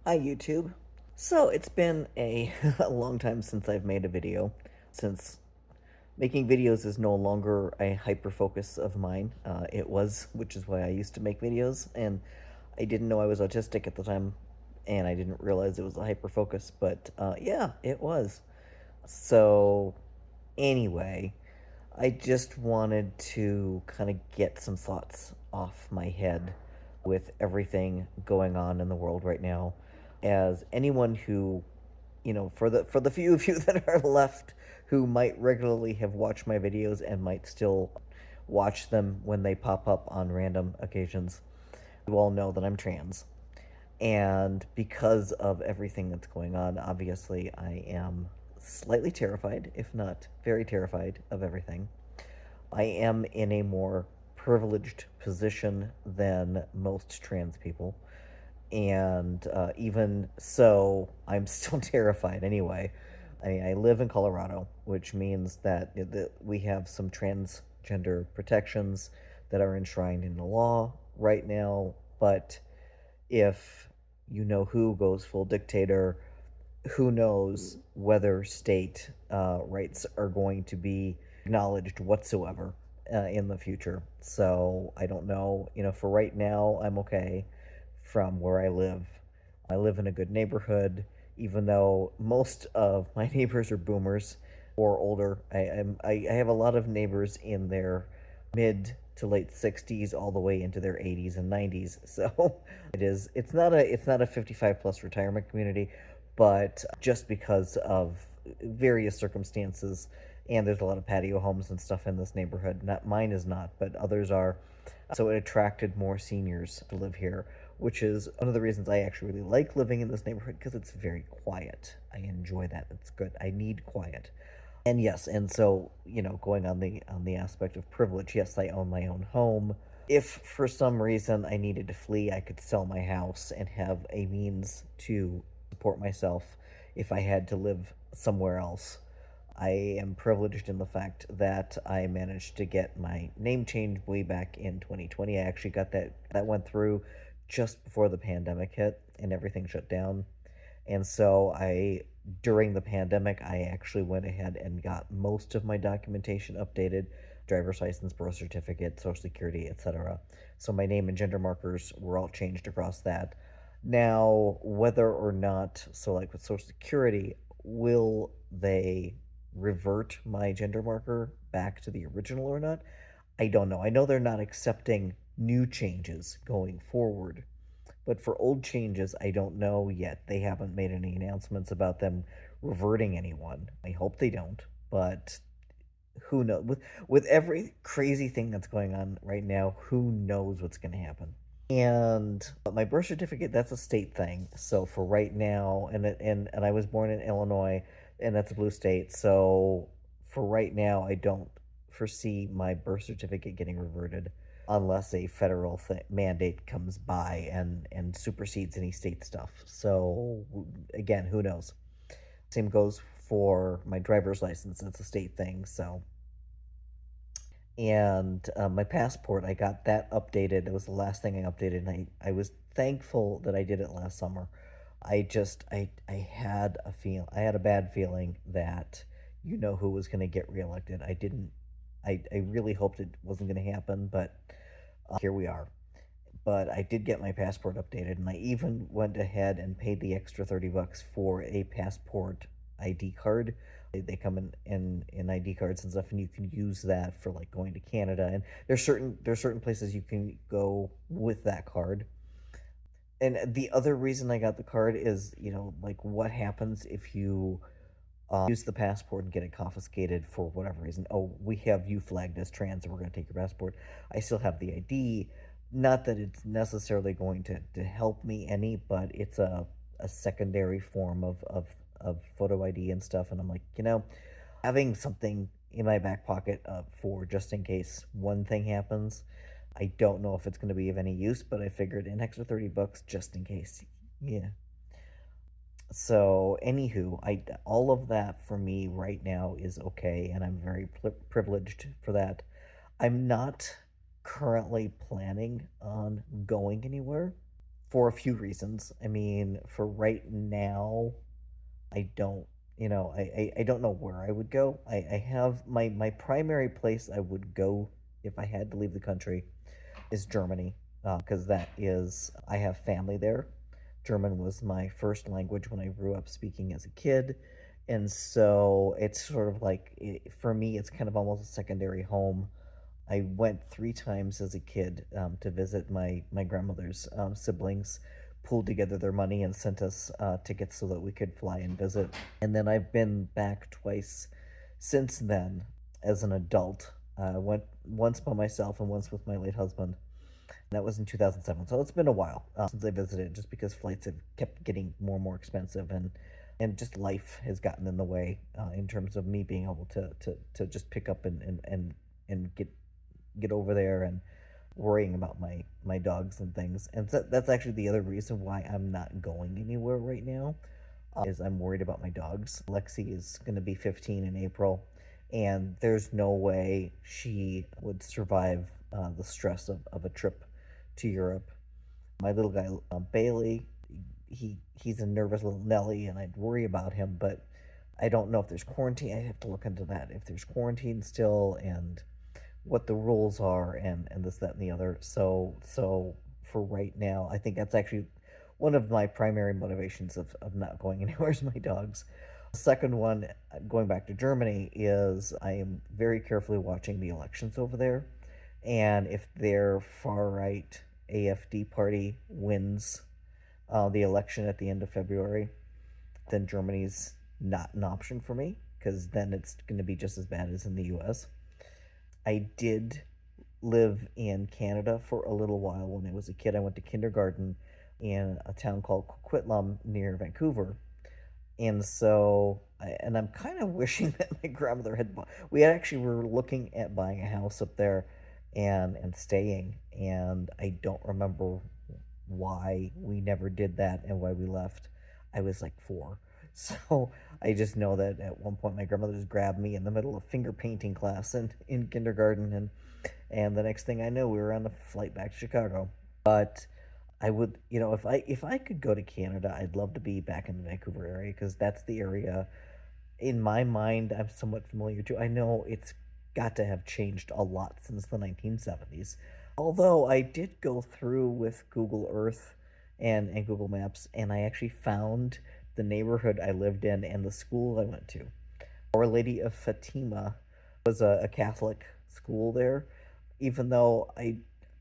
Hi, YouTube. So it's been a, a long time since I've made a video, since making videos is no longer a hyper focus of mine. It was, which is why I used to make videos, and I didn't know I was autistic at the time, and I didn't realize it was a hyper focus, but yeah, it was. So, anyway, I just wanted to kind of get some thoughts off my head with everything going on in the world right now. As anyone who, for the few of you that are left who might regularly have watched my videos and might still watch them when they pop up on random occasions, you all know that I'm trans. And because of everything that's going on, obviously I am slightly terrified, if not very terrified, of everything. I am in a more privileged position than most trans people. And even so, I'm still terrified anyway. I mean, I live in Colorado, which means that we have some transgender protections that are enshrined in the law right now. But if you know who goes full dictator, who knows whether state rights are going to be acknowledged whatsoever in the future. So I don't know. For right now, I'm okay from where I live. I live in a good neighborhood, even though most of my neighbors are boomers or older. I have a lot of neighbors in their mid to late 60s all the way into their 80s and 90s. So it's not a 55 plus retirement community, but just because of various circumstances, and there's a lot of patio homes and stuff in this neighborhood. Not mine is not, but others are. So it attracted more seniors to live here, which is one of the reasons I actually really like living in this neighborhood, because it's very quiet. I enjoy that. It's good. I need quiet. And yes, and so, going on the aspect of privilege, yes, I own my own home. If for some reason I needed to flee, I could sell my house and have a means to support myself if I had to live somewhere else. I am privileged in the fact that I managed to get my name changed way back in 2020. I actually got that went through just before the pandemic hit and everything shut down. And so during the pandemic, I actually went ahead and got most of my documentation updated: driver's license, birth certificate, social security, etc. So my name and gender markers were all changed across that. Now, whether or not, so like with social security, will they revert my gender marker back to the original or not? I don't know. I know they're not accepting new changes going forward, but for old changes, I don't know yet. They haven't made any announcements about them reverting anyone. I hope they don't, but who knows? With every crazy thing that's going on right now, who knows what's going to happen? And my birth certificate, that's a state thing. So for right now, and I was born in Illinois, and that's a blue state. So for right now, I don't foresee my birth certificate getting reverted unless a federal mandate comes by and supersedes any state stuff. So again, who knows? Same goes for my driver's license. It's a state thing. So, and my passport, I got that updated. It was the last thing I updated, and I was thankful that I did it last summer. I had I had a bad feeling that who was going to get reelected. I didn't. I really hoped it wasn't going to happen, but here we are. But I did get my passport updated, and I even went ahead and paid the extra $30 for a passport ID card. They come in ID cards and stuff, and you can use that for like going to Canada. And there's certain places you can go with that card. And the other reason I got the card is, like, what happens if you use the passport and get it confiscated for whatever reason? Oh, we have you flagged as trans, and we're going to take your passport. I still have the ID. Not that it's necessarily going to help me any, but it's a secondary form of photo ID and stuff. And I'm like, having something in my back pocket for just in case one thing happens. I don't know if it's going to be of any use, but I figured an extra $30 just in case. Yeah. So, anywho, all of that for me right now is okay, and I'm very privileged for that. I'm not currently planning on going anywhere for a few reasons. I mean, for right now, I don't, I don't know where I would go. I have my primary place I would go if I had to leave the country is Germany, because that is, I have family there. German was my first language when I grew up speaking as a kid. And so it's sort of like, for me, it's kind of almost a secondary home. I went 3 times as a kid to visit my grandmother's siblings, pulled together their money and sent us tickets so that we could fly and visit. And then I've been back twice since then as an adult. Went once by myself and once with my late husband. That was in 2007. So it's been a while since I visited, just because flights have kept getting more and more expensive, and just life has gotten in the way in terms of me being able to just pick up and get over there and worrying about my dogs and things. And so that's actually the other reason why I'm not going anywhere right now. Is I'm worried about my dogs. Lexi is going to be 15 in April, and there's no way she would survive the stress of a trip to Europe. My little guy, Bailey, he's a nervous little Nelly, and I'd worry about him, but I don't know if there's quarantine. I have to look into that. If there's quarantine still, and what the rules are, and this, that, and the other. So for right now, I think that's actually one of my primary motivations of not going anywhere is my dogs. The second one, going back to Germany, is I am very carefully watching the elections over there. And if their far right AFD party wins the election at the end of February, then Germany's not an option for me, because then it's going to be just as bad as in the US. I did live in Canada for a little while when I was a kid. I went to kindergarten in a town called Coquitlam near Vancouver. And so, and I'm kind of wishing that my grandmother had bought. We actually were looking at buying a house up there and staying, and I don't remember why we never did that and why we left. I was like 4. So I just know that at one point my grandmother just grabbed me in the middle of finger painting class in kindergarten, and the next thing I know, we were on the flight back to Chicago. But I would, if I could go to Canada, I'd love to be back in the Vancouver area, because that's the area in my mind I'm somewhat familiar to. I know it's got to have changed a lot since the 1970s. Although I did go through with Google Earth and Google Maps, and I actually found the neighborhood I lived in and the school I went to. Our Lady of Fatima was a Catholic school there, even though I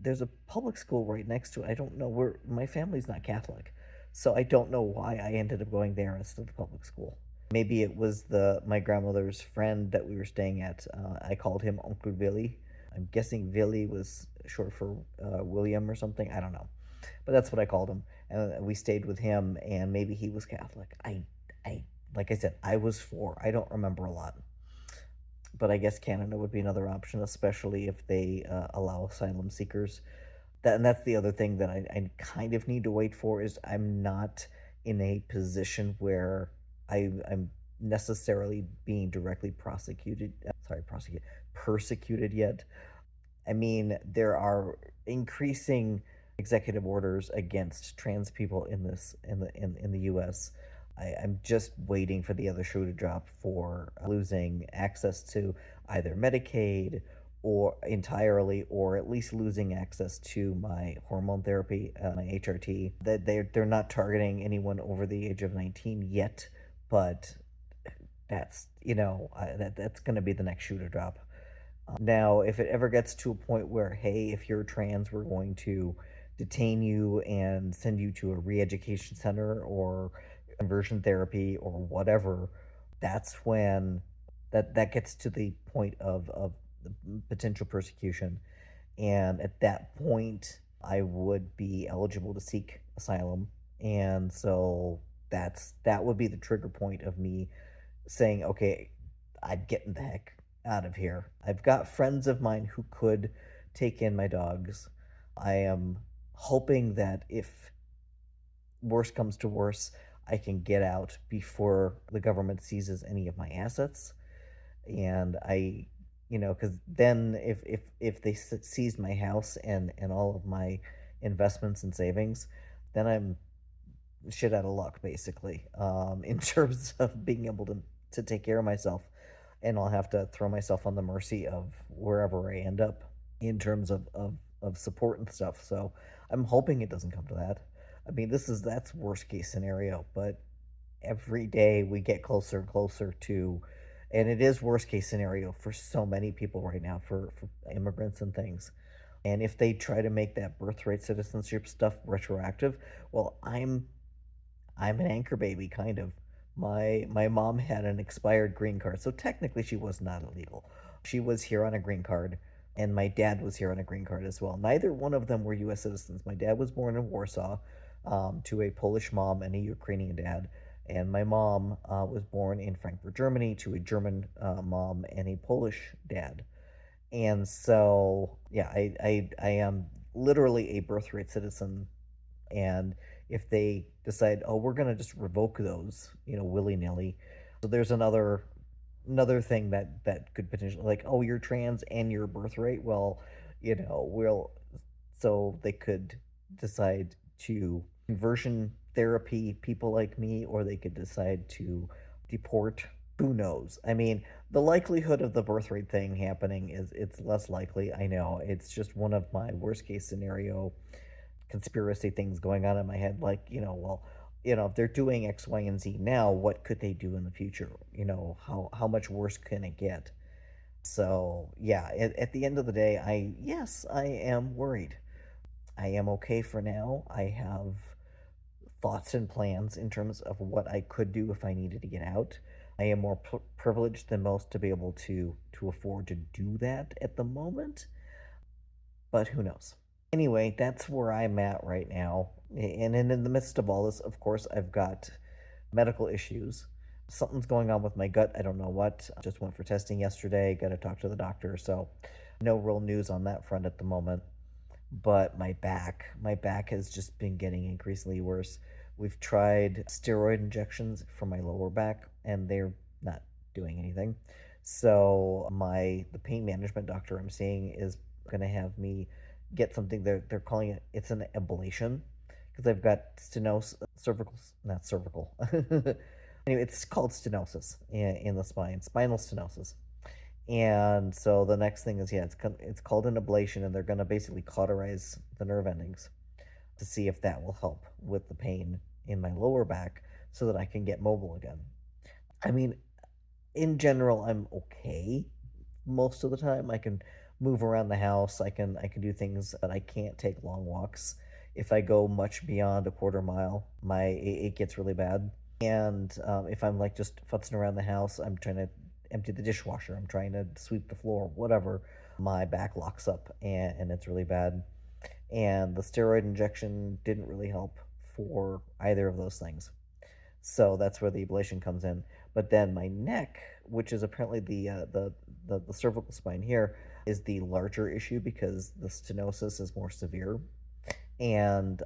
there's a public school right next to it. I don't know where, my family's not Catholic, so I don't know why I ended up going there instead of the public school. Maybe it was the my grandmother's friend that we were staying at. I called him Uncle Willie. I'm guessing Willie was short for William or something. I don't know, but that's what I called him. And we stayed with him, and maybe he was Catholic. I like I said, I was 4. I don't remember a lot, but I guess Canada would be another option, especially if they allow asylum seekers. That's the other thing that I kind of need to wait for, is I'm not in a position where I'm necessarily being directly persecuted yet. I mean, there are increasing executive orders against trans people in this in the U.S. I'm just waiting for the other shoe to drop for losing access to either Medicaid or entirely, or at least losing access to my hormone therapy, my HRT. That they're not targeting anyone over the age of 19 yet, but that's that's going to be the next shoe to drop. Now, if it ever gets to a point where, hey, if you're trans, we're going to detain you and send you to a re-education center or conversion therapy or whatever, that's when that gets to the point of the potential persecution. And at that point, I would be eligible to seek asylum. And so that would be the trigger point of me saying, okay, I'm getting the heck out of here. I've got friends of mine who could take in my dogs. I am hoping that if worse comes to worse, I can get out before the government seizes any of my assets. And because then if they seized my house and all of my investments and savings, then I'm shit out of luck, basically, in terms of being able to take care of myself. And I'll have to throw myself on the mercy of wherever I end up in terms of support and stuff. So I'm hoping it doesn't come to that. I mean, that's worst case scenario, but every day we get closer and closer to, and it is worst case scenario for so many people right now, for immigrants and things. And if they try to make that birthright citizenship stuff retroactive, well, I'm an anchor baby, kind of. My mom had an expired green card, so technically she was not illegal. She was here on a green card, and my dad was here on a green card as well. Neither one of them were U.S. citizens. My dad was born in Warsaw, to a Polish mom and a Ukrainian dad, and my mom was born in Frankfurt, Germany, to a German mom and a Polish dad. And so, yeah, I am literally a birthright citizen, and if they decide, oh, we're gonna just revoke those, willy nilly, so there's another thing that could potentially, like, oh, you're trans and your birthright. Well, we'll so they could decide to conversion therapy people like me, or they could decide to deport. Who knows? I mean, the likelihood of the birthright thing happening it's less likely. I know it's just one of my worst case scenario conspiracy things going on in my head, like, well, if they're doing X, Y, and Z now, what could they do in the future? How much worse can it get? So yeah, at the end of the day, yes, I am worried. I am okay for now. I have thoughts and plans in terms of what I could do if I needed to get out. I am more privileged than most to be able to afford to do that at the moment, but who knows? Anyway, that's where I'm at right now. And in the midst of all this, of course, I've got medical issues. Something's going on with my gut. I don't know what. I just went for testing yesterday. Got to talk to the doctor. So, no real news on that front at the moment. But my back has just been getting increasingly worse. We've tried steroid injections for my lower back, and they're not doing anything. So the pain management doctor I'm seeing is going to have me get something. They're calling it's an ablation, because I've got stenosis, cervical, not cervical. Anyway, it's called stenosis in the spine, spinal stenosis. And so the next thing is, yeah, it's called an ablation, and they're going to basically cauterize the nerve endings to see if that will help with the pain in my lower back so that I can get mobile again. I mean, in general, I'm okay most of the time. I can move around the house. I can do things, but I can't take long walks. If I go much beyond a quarter mile, it gets really bad. And if I'm like just futzing around the house, I'm trying to empty the dishwasher, I'm trying to sweep the floor, whatever, my back locks up, and it's really bad. And the steroid injection didn't really help for either of those things. So that's where the ablation comes in. But then my neck, which is apparently the cervical spine here, is the larger issue because the stenosis is more severe. And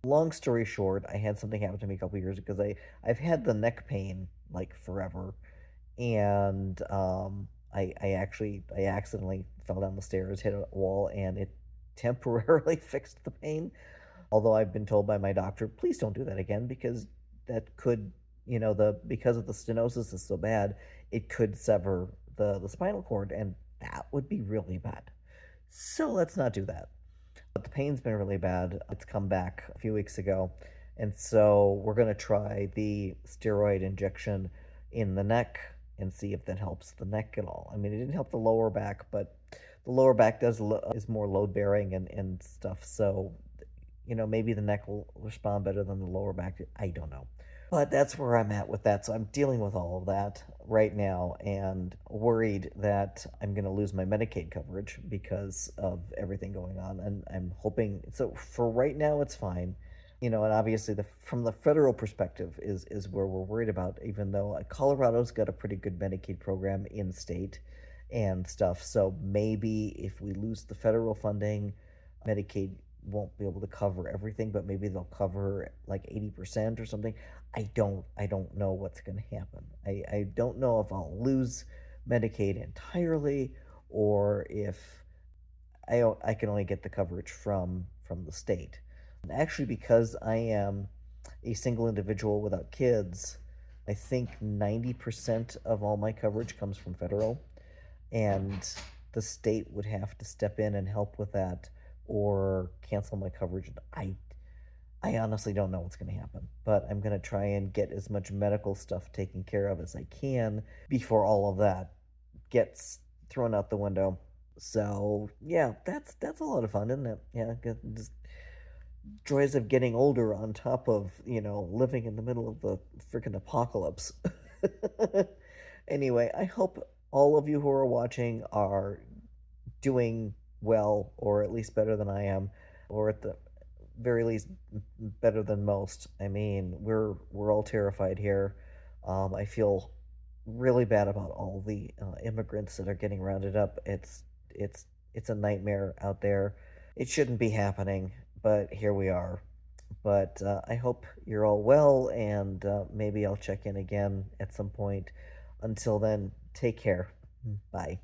long story short, I had something happen to me a couple years because I've had the neck pain like forever, and I accidentally fell down the stairs, hit a wall, and it temporarily fixed the pain. Although I've been told by my doctor, please don't do that again, because that could, the because of the stenosis is so bad, it could sever the spinal cord, and that would be really bad. So let's not do that. But the pain's been really bad. It's come back a few weeks ago. And so we're going to try the steroid injection in the neck and see if that helps the neck at all. I mean, it didn't help the lower back, but the lower back is more load bearing and stuff. So, maybe the neck will respond better than the lower back. I don't know. But that's where I'm at with that. So I'm dealing with all of that right now, and worried that I'm going to lose my Medicaid coverage because of everything going on. And I'm hoping, so for right now, it's fine. And obviously, from the federal perspective is where we're worried about, even though Colorado's got a pretty good Medicaid program in state and stuff. So maybe if we lose the federal funding, Medicaid won't be able to cover everything, but maybe they'll cover like 80% or something. I don't know what's going to happen. I don't know if I'll lose Medicaid entirely, or if I can only get the coverage from the state. Actually, because I am a single individual without kids, I think 90% of all my coverage comes from federal, and the state would have to step in and help with that or cancel my coverage. I honestly don't know what's going to happen, but I'm going to try and get as much medical stuff taken care of as I can before all of that gets thrown out the window. So yeah, that's a lot of fun, isn't it? Yeah, just joys of getting older on top of living in the middle of the freaking apocalypse. Anyway, I hope all of you who are watching are doing well, or at least better than I am, or at the very least better than most. I mean, we're all terrified here. I feel really bad about all the immigrants that are getting rounded up. It's it's a nightmare out there. It shouldn't be happening, but here we are. But I hope you're all well, and maybe I'll check in again at some point. Until then, take care. Bye.